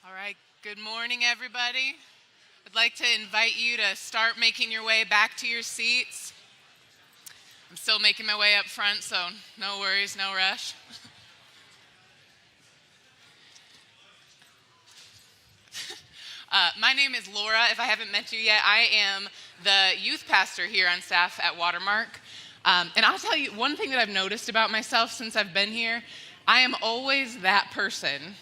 All right, good morning, everybody. I'd like to invite you to start making your way back to your seats. I'm still making my way up front, so no worries, no rush. My name is Laura. If I haven't met you yet, I am the youth pastor here on staff at Watermark. And I'll tell you one thing that I've noticed about myself since I've been here. I am always that person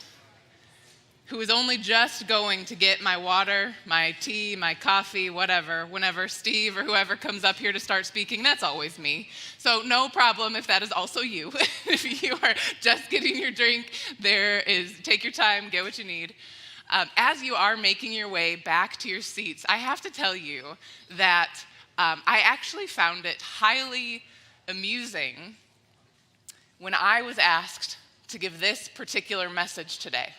who is only just going to get my water, my tea, my coffee, whatever, whenever Steve or whoever comes up here to start speaking. That's always me. So no problem if that is also you. If you are just getting your drink, take your time, get what you need. As you are making your way back to your seats, I have to tell you that I actually found it highly amusing when I was asked to give this particular message today,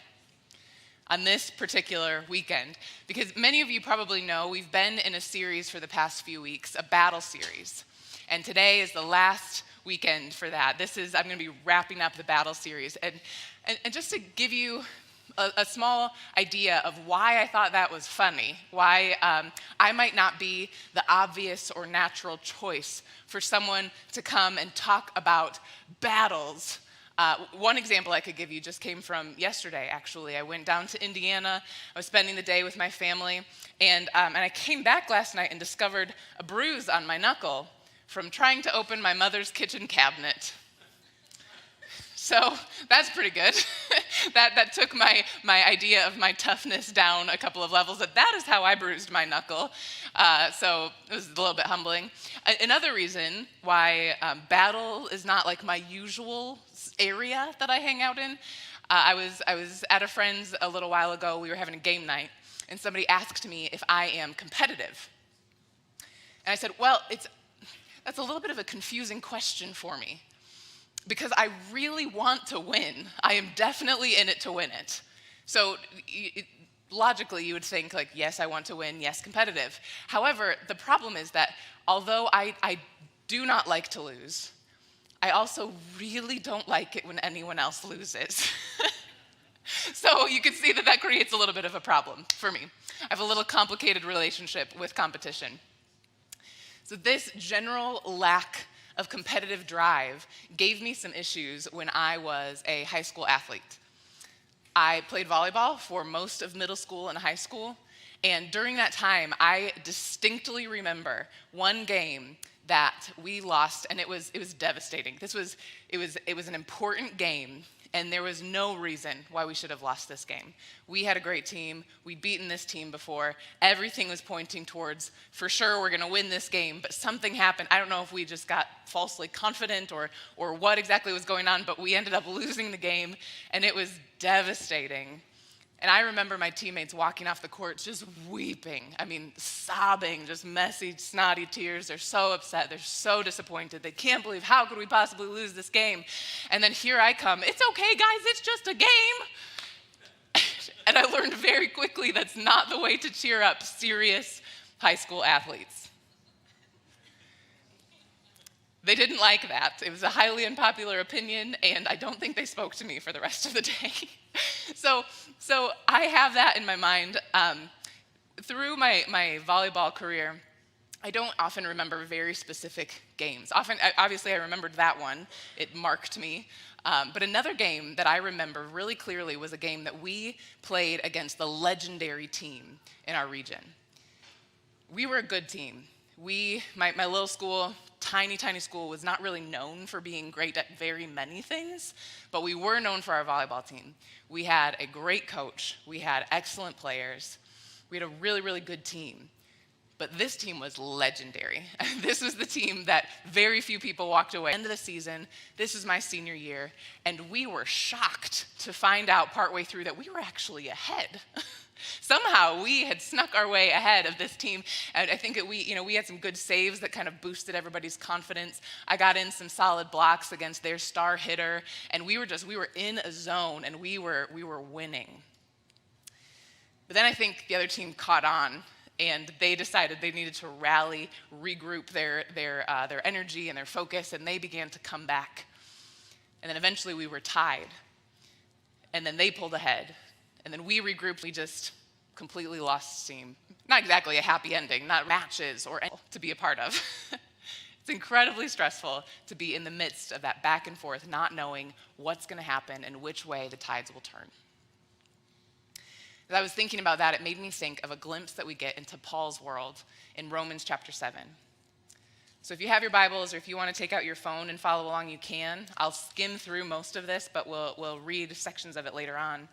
on this particular weekend, because many of you probably know we've been in a series for the past few weeks, a battle series, and today is the last weekend for that. I'm going to be wrapping up the battle series, and just to give you a small idea of why I thought that was funny, why I might not be the obvious or natural choice for someone to come and talk about battles. One example I could give you just came from yesterday, actually. I went down to Indiana. I was spending the day with my family, and I came back last night and discovered a bruise on my knuckle from trying to open my mother's kitchen cabinet. So that's pretty good. That took my idea of my toughness down a couple of levels. That is how I bruised my knuckle. So it was a little bit humbling. Another reason why battle is not like my usual area that I hang out in. I was at a friend's a little while ago. We were having a game night, and somebody asked me if I am competitive. And I said, well, that's a little bit of a confusing question for me, because I really want to win. I am definitely in it to win it. So logically, you would think, like, yes, I want to win, yes, competitive. However, the problem is that although I do not like to lose, I also really don't like it when anyone else loses. So you can see that creates a little bit of a problem for me. I have a little complicated relationship with competition. So this general lack of competitive drive gave me some issues when I was a high school athlete. I played volleyball for most of middle school and high school, and during that time, I distinctly remember one game that we lost, and it was devastating. It was an important game, and there was no reason why we should have lost this game. We had a great team. We'd beaten this team before. Everything was pointing towards, for sure, we're going to win this game, but something happened. I don't know if we just got falsely confident or what exactly was going on, but we ended up losing the game, and it was devastating. And I remember my teammates walking off the court just weeping. I mean, sobbing, just messy, snotty tears. They're so upset. They're so disappointed. They can't believe, how could we possibly lose this game? And then here I come. It's okay, guys. It's just a game. And I learned very quickly that's not the way to cheer up serious high school athletes. They didn't like that. It was a highly unpopular opinion, and I don't think they spoke to me for the rest of the day. So I have that in my mind. Through my volleyball career, I don't often remember very specific games. Obviously, I remembered that one. It marked me. But another game that I remember really clearly was a game that we played against the legendary team in our region. We were a good team. My little school, tiny school, was not really known for being great at very many things, but we were known for our volleyball team. We had a great coach. We had excellent players. We had a really, really good team. But this team was legendary. This was the team that very few people walked away. End of the season, this was my senior year, and we were shocked to find out partway through that we were actually ahead. Somehow we had snuck our way ahead of this team, and I think that we had some good saves that kind of boosted everybody's confidence. I got in some solid blocks against their star hitter, and we were in a zone, and we were winning. But then I think the other team caught on, and they decided they needed to rally, regroup their energy and their focus, and they began to come back. And then eventually we were tied, and then they pulled ahead. And then we regrouped, we just completely lost steam. Not exactly a happy ending, not matches or to be a part of. It's incredibly stressful to be in the midst of that back and forth, not knowing what's going to happen and which way the tides will turn. As I was thinking about that, it made me think of a glimpse that we get into Paul's world in Romans chapter 7. So if you have your Bibles or if you want to take out your phone and follow along, you can. I'll skim through most of this, but we'll read sections of it later on.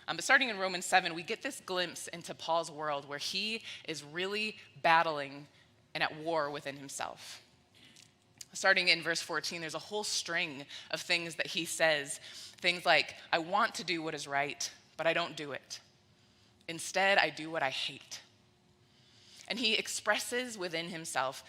But starting in Romans 7, we get this glimpse into Paul's world where he is really battling and at war within himself. Starting in verse 14, there's a whole string of things that he says. Things like, I want to do what is right, but I don't do it. Instead, I do what I hate. And he expresses within himself,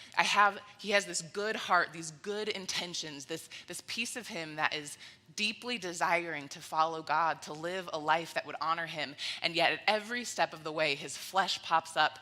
he has this good heart, these good intentions, this piece of him that is deeply desiring to follow God, to live a life that would honor him. And yet at every step of the way, his flesh pops up